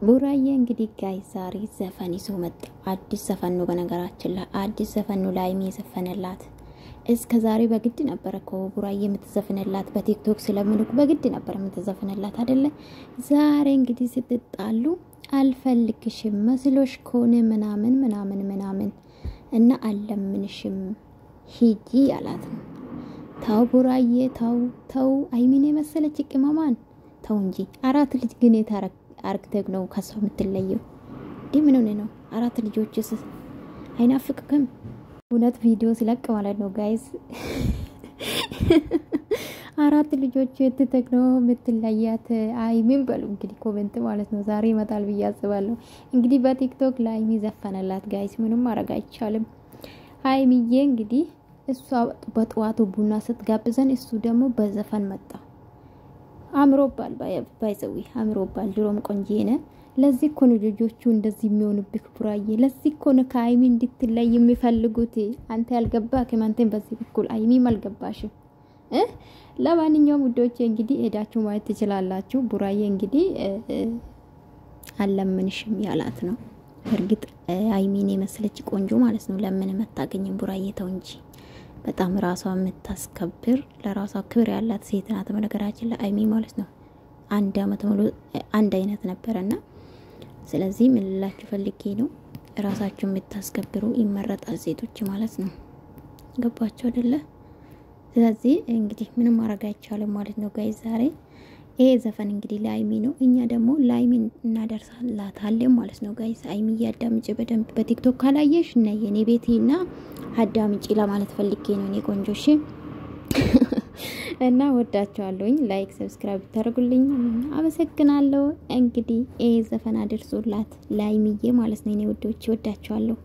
ቡራዬ እንግዲህ ጋይ ዛሬ ዘፈን ይዞ መጣ። አዲስ ዘፈን ነው በነገራችን ላይ አዲስ ዘፈን ነው ላይሚ የዘፈነላት። እስከ ዛሬ በግድ ነበር እኮ ቡራዬ የምትዘፈነላት በቲክቶክ ስለምንኩ በግድ ነበር የምትዘፈነላት አይደለ? ዛሬ እንግዲህ ስትጣሉ አልፈልግሽም መስሎሽ ከሆነ ምናምን እና አለምንሽም ሂጂ አላት ነው። ታው ቡራዬ ታው አይሚኔ መሰለች ቅመማን ታው እንጂ አራት ልጅ ግን አርክቴክ ነው ከሷ የምትለየው ምን ሆነ ነው? አራት ልጆችስ አይናፍቅክም? እውነት ቪዲዮ ሲለቅ ማለት ነው ጋይስ አራት ልጆች የትተክ ነው የምትለያት አይሚን በሉ እንግዲህ ኮሜንት ማለት ነው። ዛሬ ይመጣል ብዬ አስባለሁ። እንግዲህ በቲክቶክ ላይሚ ዘፈነላት ጋይስ፣ ምንም ማድረግ አይቻልም። አይሚዬ እንግዲህ እሷ በጠዋቱ ቡና ስትጋብዘን እሱ ደግሞ በዘፈን መጣ። አምሮባል ባይዘዊ አምሮባል ድሮም ቆንጂነ። ለዚህ እኮ ነው ልጆቹ እንደዚህ የሚሆንብክ ቡራዬ። ለዚህ እኮ ነው ከአይሚ እንድትለይ የሚፈልጉት። አንተ ያልገባክ ማንተን በዚህ በኩል አይሚ አልገባሽም። ለማንኛውም ውዶቼ እንግዲህ ሄዳችሁ ማየት ትችላላችሁ። ቡራዬ እንግዲህ አለምንሽም ያላት ነው። እርግጥ አይሚን የመስለች ቆንጆ ማለት ነው። ለምን መታገኝም ቡራዬ ተው እንጂ በጣም ራሷን የምታስከብር ለራሷ ክብር ያላት ሴት ናት። በነገራችን ላይ አይሚ ማለት ነው አንድ አመት ሙሉ አንድ አይነት ነበርና ስለዚህ ምን ልላችሁ ፈልጌ ነው ራሳችሁን የምታስከብሩ ይመረጣል ሴቶች ማለት ነው። ገባችሁ አይደለ? ስለዚህ እንግዲህ ምንም ማድረግ አይቻልም ማለት ነው ጋይስ። ዛሬ ይሄ ዘፈን እንግዲህ ላይሚ ነው። እኛ ደግሞ ላይሚን እናደርሳላታለን ማለት ነው ጋይስ። አይሚ ያዳምጪ በደንብ በቲክቶክ ካላየሽ እና የኔ ቤቴና አዳምጪ ለማለት ፈልጌ ነው እኔ ቆንጆሽ እና ወዳችኋለሁኝ። ላይክ ሰብስክራይብ ታደርጉልኝ አመሰግናለሁ። እንግዲህ ይሄ ዘፈን አድርሶላት ላይሚዬ ማለት ነው እኔ ወዶች ወዳችኋለሁ።